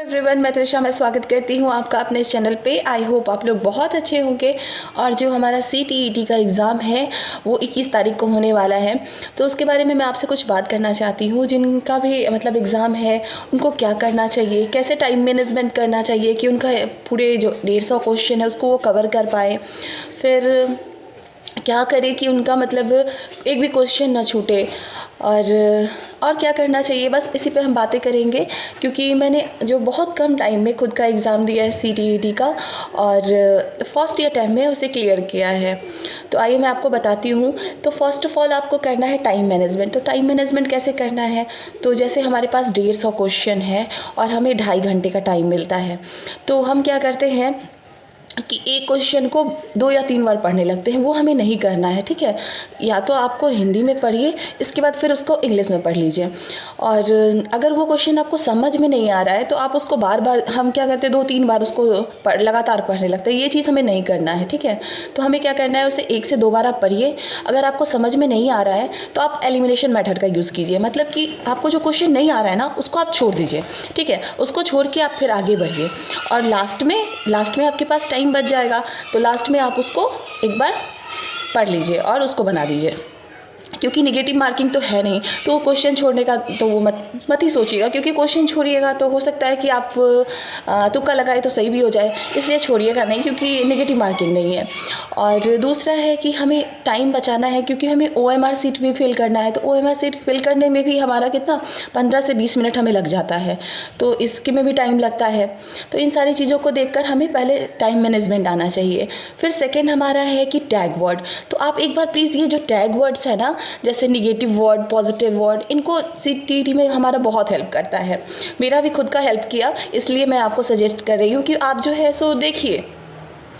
Everyone, मैं त्रिशा मैं स्वागत करती हूँ आपका अपने इस चैनल पे। आई होप आप लोग बहुत अच्छे होंगे। और जो हमारा CTET का एग्ज़ाम है वो 21 तारीख को होने वाला है, तो उसके बारे में मैं आपसे कुछ बात करना चाहती हूँ। जिनका भी मतलब एग्ज़ाम है उनको क्या करना चाहिए, कैसे टाइम मैनेजमेंट करना चाहिए कि उनका पूरे जो 150 क्वेश्चन है उसको वो कवर कर पाए। फिर क्या करें कि उनका मतलब एक भी क्वेश्चन ना छूटे, और क्या करना चाहिए, बस इसी पे हम बातें करेंगे। क्योंकि मैंने जो बहुत कम टाइम में खुद का एग्ज़ाम दिया है CTET का, और फर्स्ट ईयर टाइम में उसे क्लियर किया है। तो आइए मैं आपको बताती हूँ। तो फर्स्ट ऑफ़ ऑल आपको करना है टाइम मैनेजमेंट। तो टाइम मैनेजमेंट कैसे करना है, तो जैसे हमारे पास 150 क्वेश्चन है और हमें 2.5 घंटे का टाइम मिलता है, तो हम क्या करते हैं कि एक क्वेश्चन को 2 या 3 बार पढ़ने लगते हैं। वो हमें नहीं करना है, ठीक है। या तो आपको हिंदी में पढ़िए, इसके बाद फिर उसको इंग्लिश में पढ़ लीजिए। और अगर वो क्वेश्चन आपको समझ में नहीं आ रहा है तो आप उसको बार बार, हम क्या करते हैं 2-3 बार उसको लगातार पढ़ने लगते हैं। ये चीज़ हमें नहीं करना है, ठीक है। तो हमें क्या करना है, उसे 1 से 2 बार आप पढ़िए। अगर आपको समझ में नहीं आ रहा है तो आप एलिमिनेशन मेथड का यूज़ कीजिए। मतलब कि आपको जो क्वेश्चन नहीं आ रहा है ना, उसको आप छोड़ दीजिए, ठीक है। उसको छोड़ के आप फिर आगे बढ़िए, और लास्ट में आपके पास टाइम बच जाएगा, तो लास्ट में आप उसको एक बार पढ़ लीजिए और उसको बना दीजिए। क्योंकि नेगेटिव मार्किंग तो है नहीं, तो क्वेश्चन छोड़ने का तो वो मत ही सोचिएगा। क्योंकि क्वेश्चन छोड़िएगा तो हो सकता है कि आप तुक्का लगाए तो सही भी हो जाए, इसलिए छोड़िएगा नहीं, क्योंकि नेगेटिव मार्किंग नहीं है। और दूसरा है कि हमें टाइम बचाना है, क्योंकि हमें OMR सीट भी फिल करना है। तो OMR सीट फिल करने में भी हमारा कितना 15 से 20 मिनट हमें लग जाता है, तो इसके में भी टाइम लगता है। तो इन सारी चीज़ों को देखकर हमें पहले टाइम मैनेजमेंट आना चाहिए। फिर सेकेंड हमारा है कि टैग वर्ड। तो आप एक बार प्लीज़ ये जो टैग वर्ड्स है ना, जैसे निगेटिव वर्ड, पॉजिटिव वर्ड, इनको CTET में हमारा बहुत हेल्प करता है। मेरा भी खुद का हेल्प किया, इसलिए मैं आपको सजेस्ट कर रही हूँ कि आप जो है सो देखिए।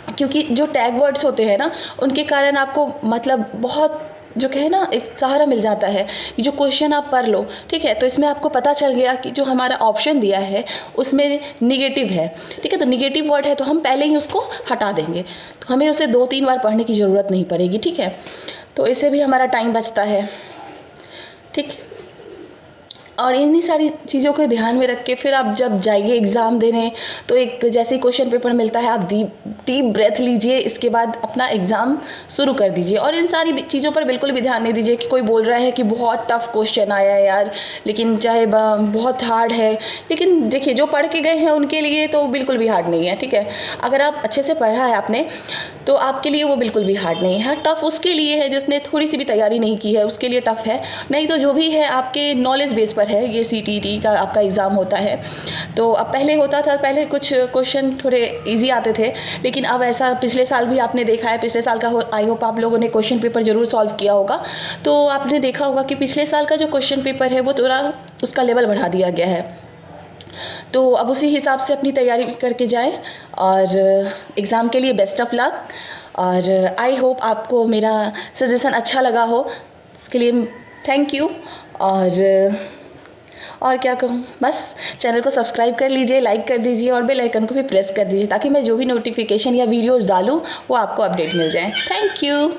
क्योंकि जो टैग वर्ड्स होते हैं ना, उनके कारण आपको मतलब बहुत जो कहे ना एक सहारा मिल जाता है। ये जो क्वेश्चन आप पढ़ लो, ठीक है, तो इसमें आपको पता चल गया कि जो हमारा ऑप्शन दिया है उसमें निगेटिव है, ठीक है। तो निगेटिव वर्ड है तो हम पहले ही उसको हटा देंगे, तो हमें उसे 2-3 बार पढ़ने की ज़रूरत नहीं पड़ेगी, ठीक है। तो इससे भी हमारा टाइम बचता है, ठीक। और इन्हीं सारी चीज़ों को ध्यान में रख के फिर आप जब जाइए एग्ज़ाम देने, तो एक जैसे ही क्वेश्चन पेपर मिलता है, आप डीप ब्रेथ लीजिए, इसके बाद अपना एग्ज़ाम शुरू कर दीजिए। और इन सारी चीज़ों पर बिल्कुल भी ध्यान नहीं दीजिए कि कोई बोल रहा है कि बहुत टफ क्वेश्चन आया है यार, लेकिन चाहे बहुत हार्ड है। लेकिन देखिए, जो पढ़ के गए हैं उनके लिए तो बिल्कुल भी हार्ड नहीं है, ठीक है। अगर आप अच्छे से पढ़ा है आपने तो आपके लिए वो बिल्कुल भी हार्ड नहीं है। टफ़ उसके लिए है जिसने थोड़ी सी भी तैयारी नहीं की है, उसके लिए टफ़ है। नहीं तो जो भी है आपके नॉलेज बेस पर है। ये CTET का आपका एग्ज़ाम होता है, तो अब पहले होता था, पहले कुछ क्वेश्चन थोड़े इजी आते थे, लेकिन अब ऐसा पिछले साल भी आपने देखा है। पिछले साल का आई होप आप लोगों ने क्वेश्चन पेपर ज़रूर सॉल्व किया होगा, तो आपने देखा होगा कि पिछले साल का जो क्वेश्चन पेपर है वो थोड़ा उसका लेवल बढ़ा दिया गया है। तो अब उसी हिसाब से अपनी तैयारी करके जाएं, और एग्ज़ाम के लिए बेस्ट ऑफ लक। और आई होप आपको मेरा सजेशन अच्छा लगा हो, इसके लिए थैंक यू। और क्या कहूँ, बस चैनल को सब्सक्राइब कर लीजिए, लाइक कर दीजिए, और बेल आइकन को भी प्रेस कर दीजिए, ताकि मैं जो भी नोटिफिकेशन या वीडियोज़ डालूँ वो आपको अपडेट मिल जाए। Thank you.